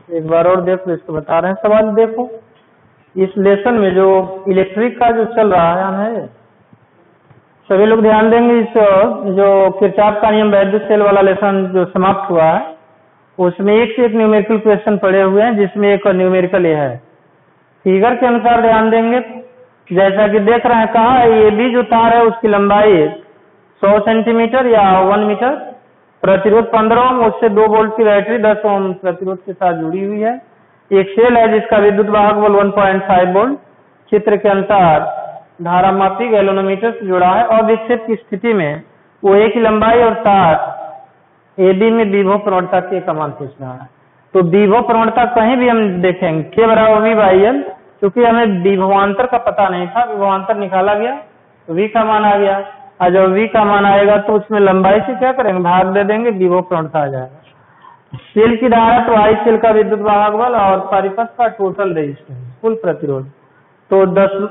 एक बार और देखो, इसको बता रहे हैं सवाल। देखो इस लेसन में जो इलेक्ट्रिक का जो चल रहा है, सभी लोग ध्यान देंगे। इस जो किरचॉफ का नियम वैद्युत सेल वाला लेसन जो समाप्त हुआ है, उसमें एक से एक न्यूमेरिकल क्वेश्चन पड़े हुए हैं, जिसमें एक न्यूमेरिकल ये है। फिगर के अनुसार ध्यान देंगे, जैसा कि देख रहे हैं, कहा है ये भी जो तार है उसकी लंबाई 100 सेंटीमीटर या 1 मीटर, प्रतिरोध 15 ओम, उससे 2 वोल्ट की बैटरी 10 ओम प्रतिरोध के साथ जुड़ी हुई है। एक सेल है जिसका विद्युत वाहक बल 1.5 वोल्ट चित्र के अनुसार धारा मापी गैल्वेनोमीटर से जुड़ा है। और विक्षेप की स्थिति में वो एक ही लंबाई और तार एबी में विभव प्रवणता के का मान पूछ रहा है। तो विभव प्रवणता कहीं भी हम देखेंगे के बराबर वी बाई एल, क्योंकि हमें विभवांतर का पता नहीं था, विभवांतर निकाला गया तो वी का मान आ गया। और जब वी का मान आएगा तो उसमें लंबाई से क्या करेंगे, भाग दे देंगे, विभव प्रवणता आ जाएगा। सेल की धारा तो आई सेल का विद्युत वाहक बल और परिपथ का टोटल रेजिस्टेंस कुल प्रतिरोध तो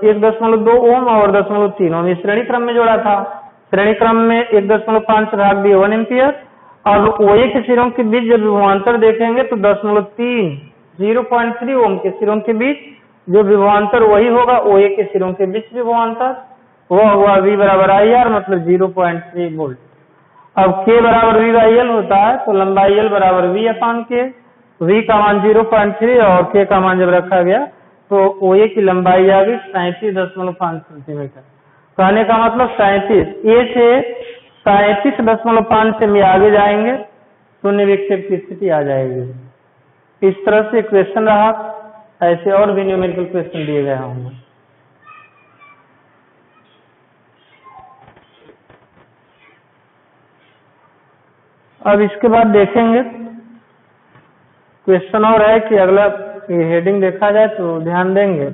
1.2 ओम और 0.3 ओम इस श्रेणी क्रम में जोड़ा था। श्रेणी क्रम में 1.5 भाग दिए 1 एम्पियर। और ओए के सिरों के बीच जब विभवांतर देखेंगे तो 0.3 ओम के सिरों के बीच जो विभवांतर वही होगा ओए के सिरों के बीच विभवांतर, वह हुआ वी बराबर आई आर, मतलब 0.3 वोल्ट। अब के बराबर वी बाई एल होता है, तो लंबाई एल बराबर वी अपान के, वी का मान 0.3 और के का मान जब रखा गया तो ओए की लंबाई आ गई 37.5 सेंटीमीटर। कहने का मतलब 37, ए से 37.5 से हम आगे जाएंगे, शून्य विक्षेप की स्थिति आ जाएगी। इस तरह से क्वेश्चन रहा। ऐसे और भी न्यूमेरिकल क्वेश्चन दिए गए होंगे। अब इसके बाद देखेंगे क्वेश्चन और है कि अगला हेडिंग देखा जाए तो ध्यान देंगे।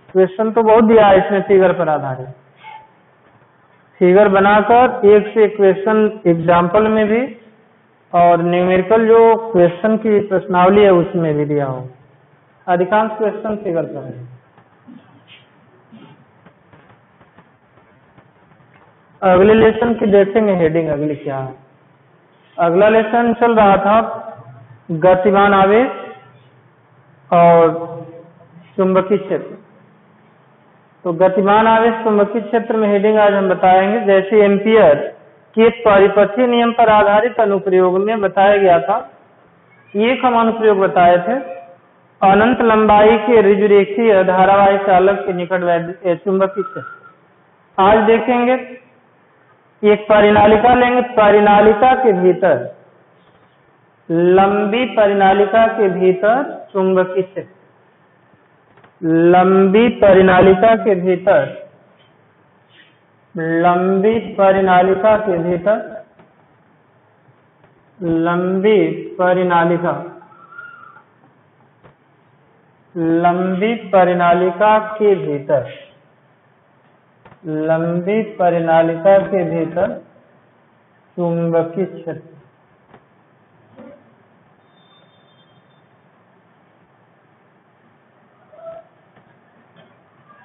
क्वेश्चन तो बहुत दिया है इसमें फिगर पर आधारित, फिगर बनाकर एक से एक क्वेश्चन एग्जाम्पल में भी और न्यूमेरिकल जो क्वेश्चन की प्रश्नावली है उसमें भी दिया हो। अधिकांश क्वेश्चन फिगर पर है। अगले लेसन की देखेंगे हेडिंग अगली क्या है। अगला लेसन चल रहा था गतिमान आवेश और चुंबकीय क्षेत्र। तो गतिमान आवेश चुंबकीय क्षेत्र में हेडिंग आज हम बताएंगे। जैसे एम्पियर के परिपथीय नियम पर आधारित अनुप्रयोग में बताया गया था, एक हम अनुप्रयोग बताए थे, अनंत लंबाई के ऋजुरेखीय धारावाही चालक के निकट चुंबकीय क्षेत्र। आज देखेंगे एक परिनालिका लेंगे, परिनालिका के भीतर, लंबी परिनालिका के भीतर चुंबकीय क्षेत्र, लंबी परिनालिका के भीतर, लंबी परिनालिका के भीतर, लंबी परिनालिका, लंबी परिनालिका के भीतर, लंबी परिनालिका के भीतर चुंबकीय क्षेत्र।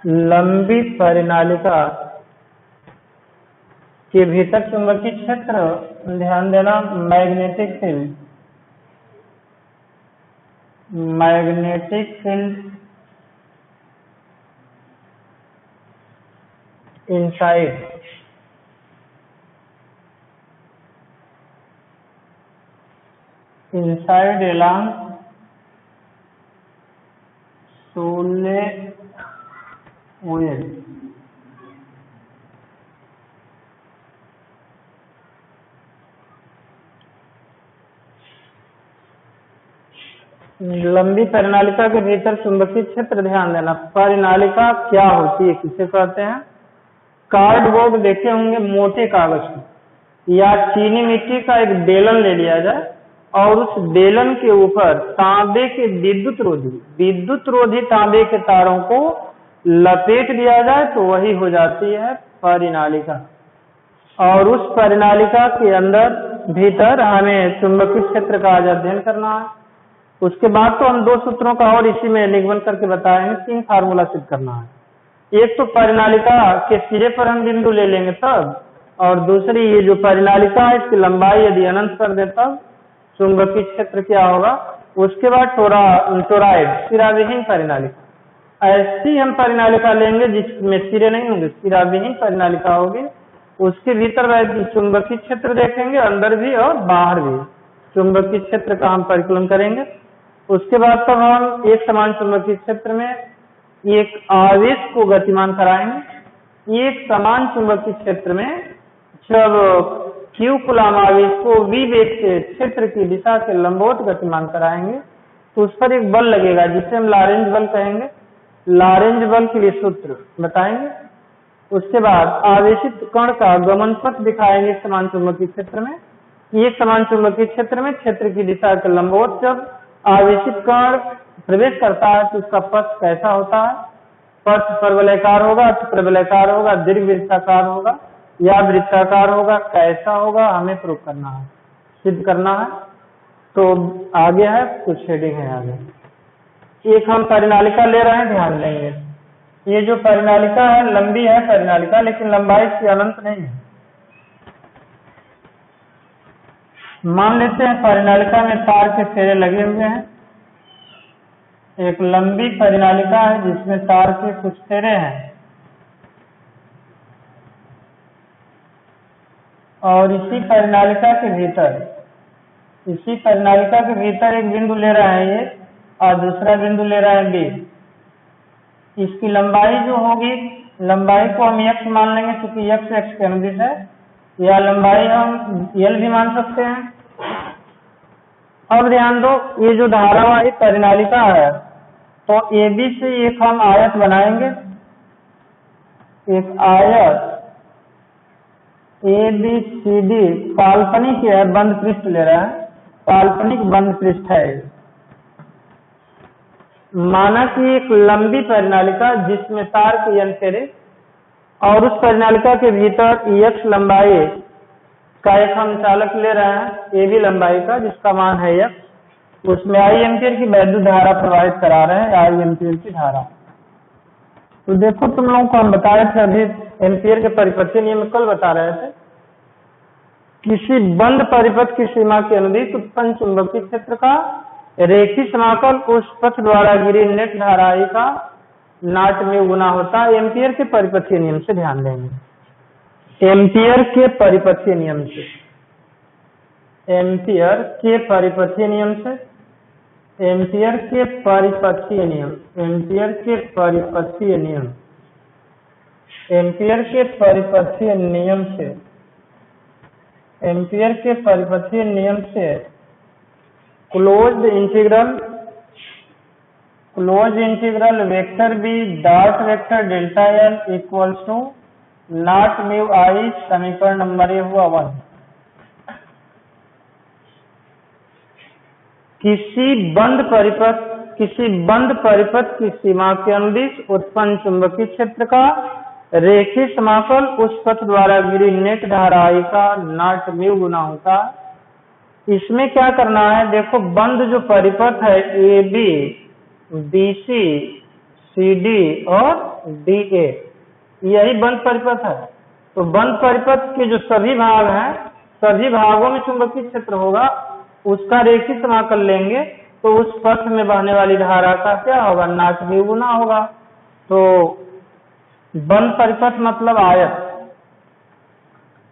लंबी परिनालिका के भीतर चुंबकीय क्षेत्र, ध्यान देना, magnetic field, magnetic field inside, inside along solenoid, लंबी परिनालिका के भीतर चुंबकीय क्षेत्र। ध्यान देना, परिनालिका क्या होती है, किसे कहते हैं। कार्डबोर्ड देखे होंगे, मोटे कागज या चीनी मिट्टी का एक बेलन ले लिया जाए और उस बेलन के ऊपर तांबे के विद्युत रोधी तांबे के तारों को लपेट दिया जाए तो वही हो जाती है परिनालिका। और उस परिनालिका के अंदर भीतर हमें चुंबकीय क्षेत्र का आज अध्ययन करना है। उसके बाद तो हम 2 सूत्रों का और इसी में निगमन करके बताएंगे, 3 फार्मूला सिद्ध करना है। एक तो परिनालिका के सिरे पर हम बिंदु ले लेंगे तब, और दूसरी ये जो परिनालिका है इसकी लंबाई यदि अनंत कर दे तब चुंबकीय क्षेत्र क्या होगा, उसके बाद टोराइड, सिराविहीन परिनालिका। ऐसी हम परिनालिका लेंगे जिसमें सिरे नहीं होंगे, सिराविहीन परिनालिका होगी। उसके भीतर चुंबकीय क्षेत्र देखेंगे, अंदर भी और बाहर भी चुंबकीय क्षेत्र का हम परिकलन करेंगे। उसके बाद तब हम एक समान चुंबकीय क्षेत्र में एक आवेश को गतिमान कराएंगे। एक समान चुंबकीय क्षेत्र में जब Q कूलाम आवेश को V वेग से क्षेत्र की दिशा के लंबवत गतिमान कराएंगे तो उस पर एक बल लगेगा जिसे हम लॉरेंज बल कहेंगे। लॉरेंज बल के लिए सूत्र बताएंगे। उसके बाद आवेशित कण का गमन पथ दिखाएंगे समान चुंबकीय क्षेत्र में। एक समान चुंबकीय क्षेत्र में क्षेत्र की दिशा के लंबवत जब आवेशित कण प्रवेश करता है तो उसका पथ कैसा होता है, पथ परवलयाकार होगा, परवलयाकार होगा, दीर्घवृत्ताकार होगा या वृत्ताकार होगा, कैसा होगा हमें प्रूव करना है, सिद्ध करना है। तो आगे है कुछ हेडिंग है आगे। एक हम परिनालिका ले रहे हैं, ध्यान देंगे। ये जो परिनालिका है लंबी है परिनालिका, लेकिन लंबाई इसकी अनंत नहीं है। मान लेते हैं परिनालिका में तार के फेरे लगे हुए हैं। एक लंबी परिनालिका है जिसमें तार के कुछ फेरे हैं और इसी परिनालिका के भीतर एक बिंदु ले रहा है ये और दूसरा बिंदु ले रहा है बी। इसकी लंबाई जो होगी, लंबाई को हम x मान लेंगे क्योंकि x के अनुदिश है, या लंबाई हम L भी मान सकते हैं। अब ध्यान दो, ये जो धारावाही परिनालिका है तो AB से एक हम आयत बनाएंगे। एक आयत ABCD काल्पनिक है, बंद पृष्ठ ले रहा है, काल्पनिक बंद पृष्ठ है। माना कि एक लंबी परिनालिका जिसमें तार के n फेरे और उस परिनालिका के भीतर x लंबाई का एक हम चालक ले रहे हैं AB लंबाई का जिसका मान है x। उसमें I एम्पियर की वैद्युत धारा प्रवाहित करा रहे हैं, I एम्पियर की धारा। तो देखो तुम लोगों को हम बता रहे थे अभी एम्पियर के परिपथीय नियम कल बता रहे थे, किसी बंद परिपथ की सीमा के अनुदिश उत्पन्न चुंबकीय क्षेत्र का रेखीय समाकल उस पथ द्वारा गिरी नेट धारा I का नाट में गुना होता है एम्पियर के परिपथीय नियम से। ध्यान देंगे एम्पियर के परिपथीय नियम से, एम्पियर के परिपथीय नियम से, एम्पियर के परिपथीय नियम, एम्पियर के परिपथीय नियम, एम्पियर के परिपथीय नियम से, एम्पियर के परिपथीय नियम से closed integral vector B dot vector delta L equals to naught mu I, समीकरण नंबर ये हुआ 1। किसी बंद परिपथ की सीमा के अनुदिश उत्पन्न चुंबकीय क्षेत्र का रेखीय समाकल उस पथ द्वारा गिरी नेट धारा I का नॉट म्यू गुना होता। इसमें क्या करना है, देखो बंद जो परिपथ है AB, BC, CD और DA, यही बंद परिपथ है। तो बंद परिपथ के जो सभी भाग हैं, सभी भागों में चुंबकीय क्षेत्र होगा, उसका रेखीय समाकल लेंगे तो उस पथ में बहने वाली धारा का क्या होगा, नॉट म्यू गुना होगा। तो बंद परिपथ मतलब आयत,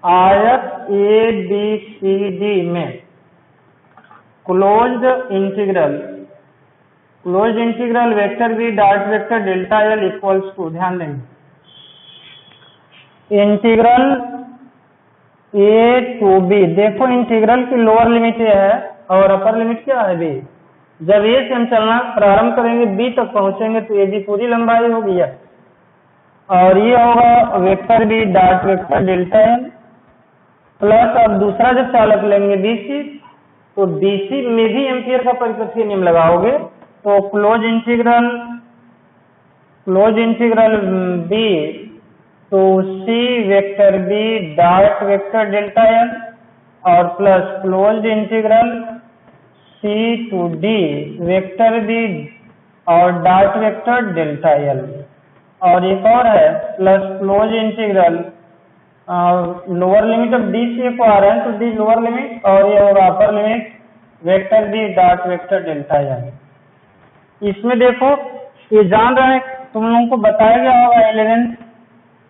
आयत ABCD में closed integral vector B dot vector delta L equals to, ध्यान देंगे इंटीग्रल A to B। देखो इंटीग्रल की लोअर लिमिट ये है और अपर लिमिट क्या है B। जब A से हम चलना प्रारंभ करेंगे B तक पहुंचेंगे तो AB पूरी लंबाई होगी यह, और ये होगा vector B dot vector delta L plus अब दूसरा जब चालक लेंगे BC तो BC में भी एम्पियर का परिपथीय नियम लगाओगे तो क्लोज इंटीग्रल B तो C vector B dot vector delta L और plus close integral C to D vector B और डॉट वेक्टर डेल्टा एल, और एक और है plus close integral lower limit of D से को आ रहा है तो D लोअर लिमिट और ये होगा upper limit vector B dot vector delta L. इसमें देखो ये जान रहे हैं, तुम लोगों को बताया गया होगा 11th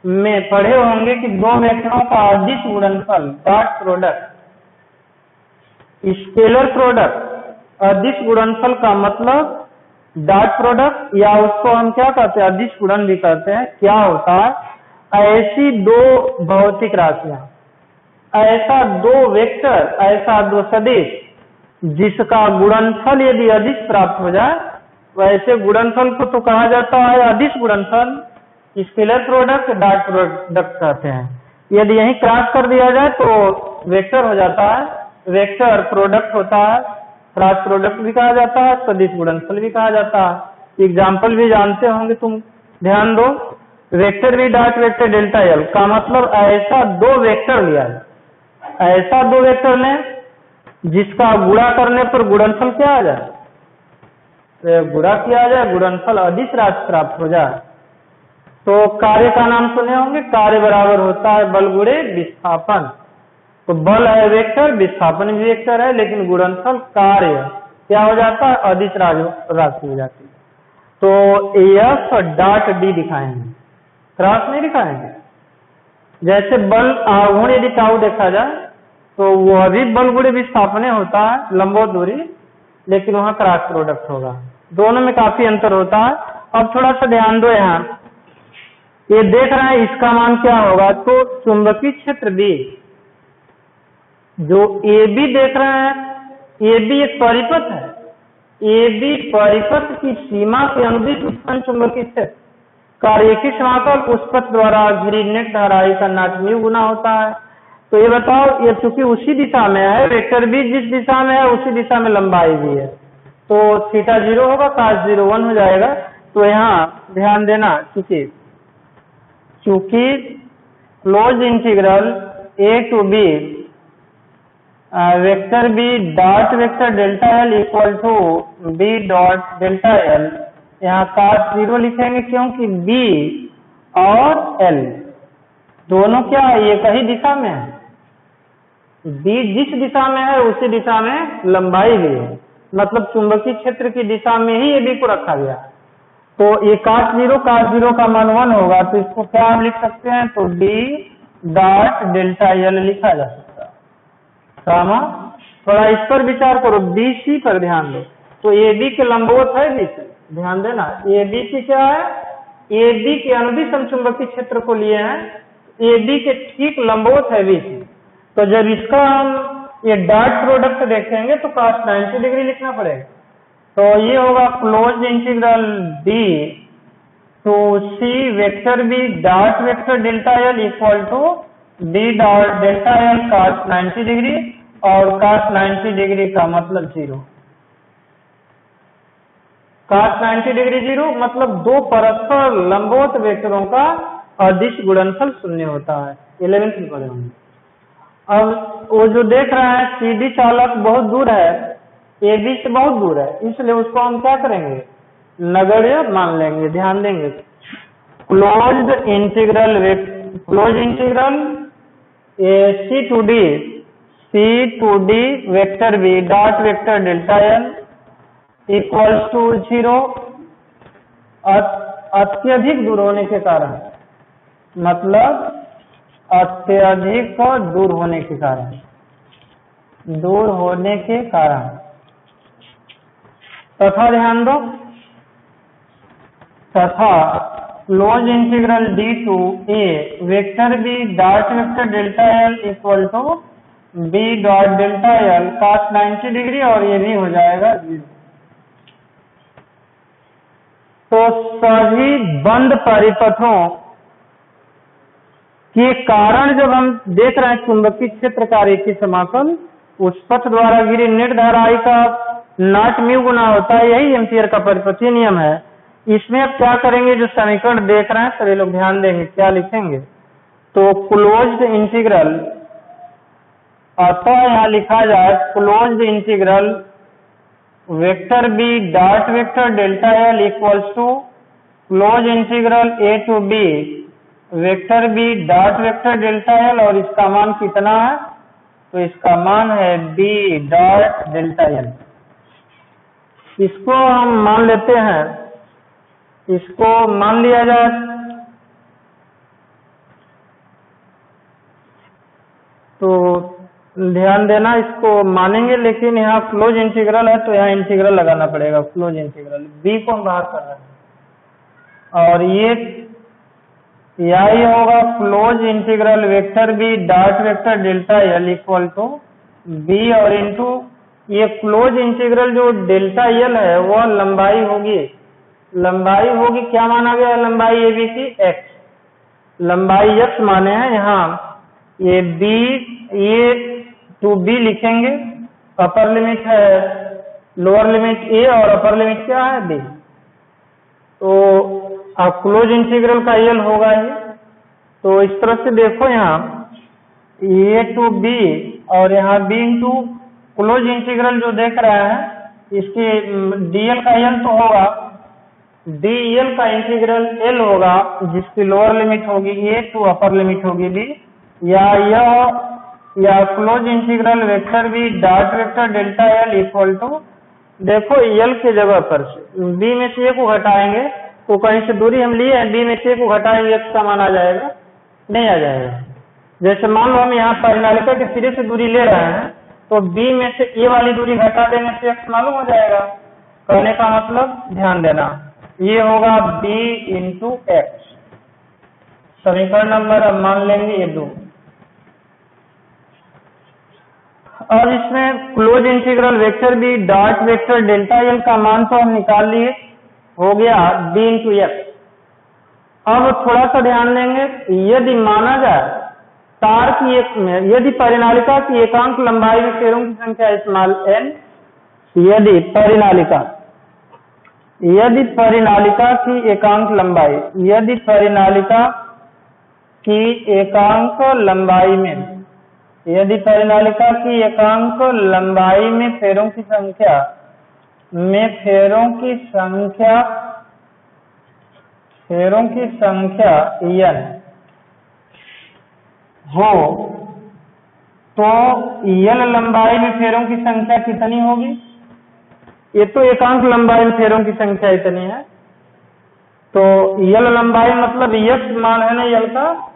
में पढ़े होंगे कि दो वेक्टरों का अदिश गुणनफल डॉट प्रोडक्ट, स्केलर प्रोडक्ट अदिश गुणनफल का मतलब डॉट प्रोडक्ट, या उसको हम क्या कहते हैं अदिश गुणन भी कहते हैं। क्या होता है, ऐसी दो भौतिक राशियां, ऐसा दो वेक्टर, ऐसा दो सदिश जिसका गुणनफल यदि अदिश प्राप्त हो जाए, वैसे गुणनफल को तो कहा जाता है अदिश गुणनफल, स्केलर प्रोडक्ट डॉट प्रोडक्ट कहते हैं। यदि यही क्रॉस कर दिया जाए तो वेक्टर हो जाता है, वेक्टर प्रोडक्ट होता है, क्रॉस प्रोडक्ट भी कहा जाता है, सदिश गुणनफल भी कहा जाता है। एग्जाम्पल भी जानते होंगे तुम, ध्यान दो। Vector B dot vector delta L का मतलब ऐसा दो वेक्टर लिया है, ऐसा दो वेक्टर लें जिसका गुणा करने पर गुणनफल क्या आ जाए, तो गुणा किया जाए गुणनफल अदिश राशि प्राप्त हो जाए। तो कार्य का नाम सुने होंगे, कार्य बराबर होता है बल गुणे विस्थापन। तो बल है वेक्टर, विस्थापन भी वेक्टर है, लेकिन गुणनफल कार्य क्या हो जाता है अदिश राशि हो जाती है। तो एफ डॉट डी दिखाएंगे, क्रॉस नहीं दिखाएंगे। जैसे बल आघूर्ण यदि टाउ देखा जाए तो वह भी बल गुणे विस्थापन होता है लंबवत दूरी, लेकिन वहां क्रॉस प्रोडक्ट होगा। दोनों में काफी अंतर होता है। अब थोड़ा सा ध्यान दो, यहाँ ये देख रहे हैं इसका मान क्या होगा, तो चुंबकीय क्षेत्र बी जो ए बी देख रहे हैं, ए बी एक परिपथ है, ए बी परिपथ की सीमा के अनुदिश उत्पन्न चुंबकीय क्षेत्र का रेखीय समाकल उस पथ द्वारा घिरी नेट धाराई का नॉट म्यू गुना होता है। तो ये बताओ, ये चूंकि उसी दिशा में है, वेक्टर बी जिस दिशा में है उसी दिशा में लंबाई भी है, तो थीटा 0 होगा, cos 0 1 हो जाएगा। तो यहाँ ध्यान देना, चूंकि close integral A to B vector B dot vector delta L equal to B dot delta L, यहाँ cos 0 लिखेंगे क्योंकि बी और एल दोनों क्या एक ही दिशा में है, बी जिस दिशा में है उसी दिशा में लंबाई भी है, मतलब चुंबकीय क्षेत्र की दिशा में ही ये बी को रखा गया। तो ये cos 0 का मान 1 होगा, तो इसको क्या हम लिख सकते हैं, तो डी डॉट डेल्टा एल लिखा जा सकता है। सामा थोड़ा इस पर विचार करो, बी सी पर ध्यान दो। तो ए बी के लंबवत है बी सी, ध्यान देना। ए बी सी क्या है, ए बी के अनुदिश हम चुंबकीय क्षेत्र को लिए हैं, ए बी के ठीक लंबवत है बी सी। तो जब इसका हम ये डॉट प्रोडक्ट देखेंगे तो cos 90 डिग्री लिखना पड़ेगा। तो ये होगा close integral D to C vector B dot vector delta L equal to D dot delta L cos 90 degree, और cos 90 डिग्री का मतलब 0, cos 90 डिग्री 0 मतलब दो परस्पर लंबवत वेक्टरों का अदिश गुणनफल शून्य होता है। 11th में पढ़े होंगे। अब वो जो देख रहे हैं सीधी चालक बहुत दूर है, ए बी से बहुत दूर है, इसलिए उसको हम क्या करेंगे, नगण्य मान लेंगे। ध्यान देंगे, close integral C to D vector B dot vector delta L equals to 0 अत्यधिक दूर होने के कारण, मतलब अत्यधिक दूर होने के कारण तथा ध्यान दो, तथा close integral D to A vector B dot vector delta L equal to B dot delta L cos 90 degree, और ये भी हो जाएगा 0। तो सभी बंद परिपथों के कारण जब हम देख रहे हैं चुंबकीय क्षेत्र का रेखीय समाकल उस पथ द्वारा घिरी नेट धाराई का नॉट म्यू गुना होता है, यही एम्पियर का परिपथीय नियम है। इसमें अब क्या करेंगे, जो समीकरण देख रहे हैं सभी लोग ध्यान देंगे, क्या लिखेंगे, तो क्लोज्ड इंटीग्रल, अतः यहाँ लिखा जाए closed integral vector B dot vector delta L equals to close integral A to B vector B dot vector delta L, और इसका मान कितना है, तो इसका मान है b डॉट डेल्टा एल। इसको हम मान लेते हैं, इसको मान लिया जाए तो ध्यान देना, इसको मानेंगे लेकिन यहाँ क्लोज इंटीग्रल है तो यहाँ इंटीग्रल लगाना पड़ेगा, क्लोज इंटीग्रल b को हम बाहर कर रहे हैं और ये होगा close integral vector b dot vector delta L equal to b और इंटू ये क्लोज इंटीग्रल जो डेल्टा एल है वह लंबाई होगी क्या माना गया है लंबाई ए बी की x, लंबाई x माने हैं यहाँ ये b, ये टू b लिखेंगे, अपर लिमिट है लोअर लिमिट a और अपर लिमिट क्या है b, तो अब क्लोज इंटीग्रल का यल होगा ये। तो इस तरह से देखो यहाँ a टू b और यहाँ b इंटू क्लोज इंटीग्रल जो देख रहे हैं इसके dl का यल तो होगा, dl का इंटीग्रल l होगा जिसकी लोअर लिमिट होगी a टू अपर लिमिट होगी b, या close integral vector b dot vector delta L equal to देखो l के जगह पर b में से a को घटाएंगे तो कहीं से दूरी हम लिए हैं b में से a को घटाएंगे x का मान आ जाएगा, नहीं आ जाएगा। जैसे मान लो हम यहाँ परिनालिका के सिरे से दूरी ले रहे हैं तो b में से a वाली दूरी घटा देने से x मालूम हो जाएगा। कहने का मतलब ध्यान देना ये होगा b इंटू एक्स। समीकरण नंबर अब मान लेंगे ये 2। और इसमें close integral vector b dot vector delta L का मान तो हम निकाल लिए, हो गया b इंटू एक्स। अब थोड़ा सा ध्यान देंगे, यदि माना जाए तार की यदि परिनालिका की एकांक लंबाई में फेरों की संख्या स्मॉल n, यदि परिनालिका की एकांक लंबाई, यदि परिनालिका की एकांक लंबाई में फेरों की संख्या n हो तो l लंबाई में फेरों की संख्या कितनी होगी? ये तो एकांक लंबाई में फेरों की संख्या इतनी है, तो l लंबाई मतलब x मान है ना l का,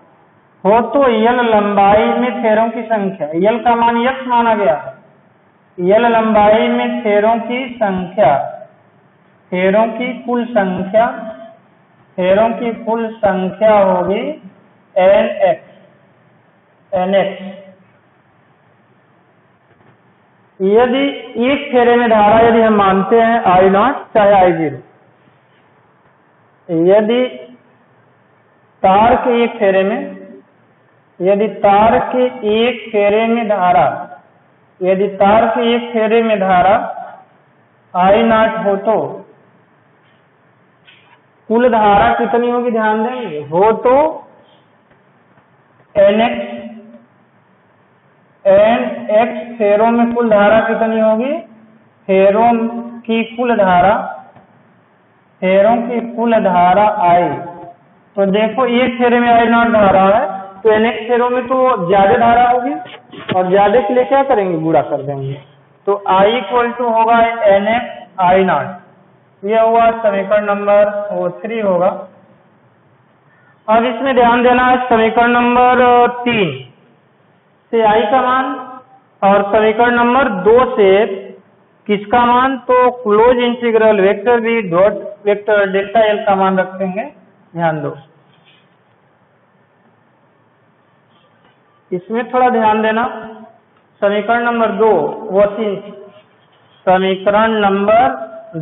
हो तो l लंबाई में फेरों की संख्या, l का मान x माना गया है, l लंबाई में फेरों की कुल संख्या होगी nx। यदि एक फेरे में धारा यदि हम मानते हैं I0 चाहे I0, यदि तार के एक फेरे में धारा I0 हो तो कुल धारा कितनी होगी ध्यान देंगे, हो तो nx फेरों में कुल धारा कितनी होगी, फेरों की कुल धारा I। तो देखो एक फेरे में I0 धारा है तो nx फेरों में तो ज्यादा धारा होगी और ज्यादा के लिए क्या करेंगे, गुणा कर देंगे, तो I इक्वल टू होगा nx I0। यह हुआ समीकरण नंबर 3 होगा। अब इसमें ध्यान देना है समीकरण नंबर 3 से I का मान और समीकरण नंबर 2 से किसका मान, तो close integral vector b dot vector delta L का मान रखेंगे। ध्यान दो, इसमें थोड़ा ध्यान देना। समीकरण नंबर 2 समीकरण नंबर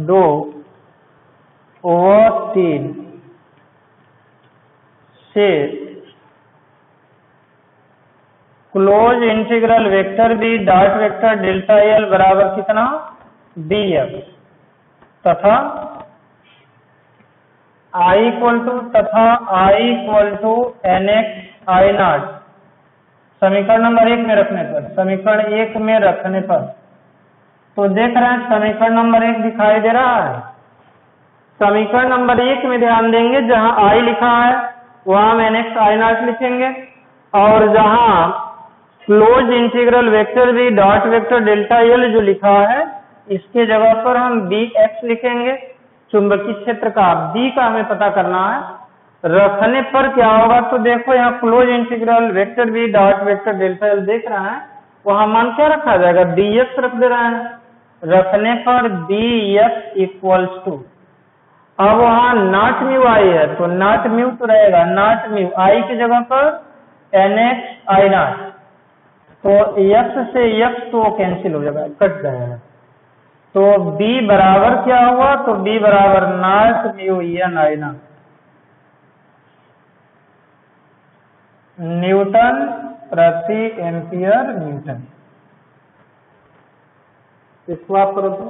2 व 3 से close integral vector b dot vector delta L बराबर कितना, df, तथा I equal to nx I0 समीकरण नंबर 1 में रखने पर, तो देख रहे हैं समीकरण नंबर 1 दिखाई दे रहा है। समीकरण नंबर 1 में ध्यान देंगे, जहां I लिखा है वहां हम nx I0 लिखेंगे और जहां close integral vector B dot vector delta L जो लिखा है, इसके जगह पर हम बी एक्स लिखेंगे। चुंबकीय क्षेत्र का बी का हमें पता करना है। रखने पर क्या होगा, तो देखो यहाँ close integral vector B dot vector delta L देख रहे हैं, वहां मान क्या रखा जाएगा, डी एक्स रख दे रहे हैं। रखने पर डी एक्स इक्वल्स टू, अब वहां नॉट म्यू आई है तो नॉट म्यू तो रहेगा, नॉट म्यू आई की जगह पर एन एक्स आई नॉट, तो एक्स से एक्स तो कैंसिल हो जाएगा, कट जाएगा। तो b बराबर क्या हुआ, तो b बराबर naught mu N I naught newton प्रति एम्पियर न्यूटन। इसको आप करो तो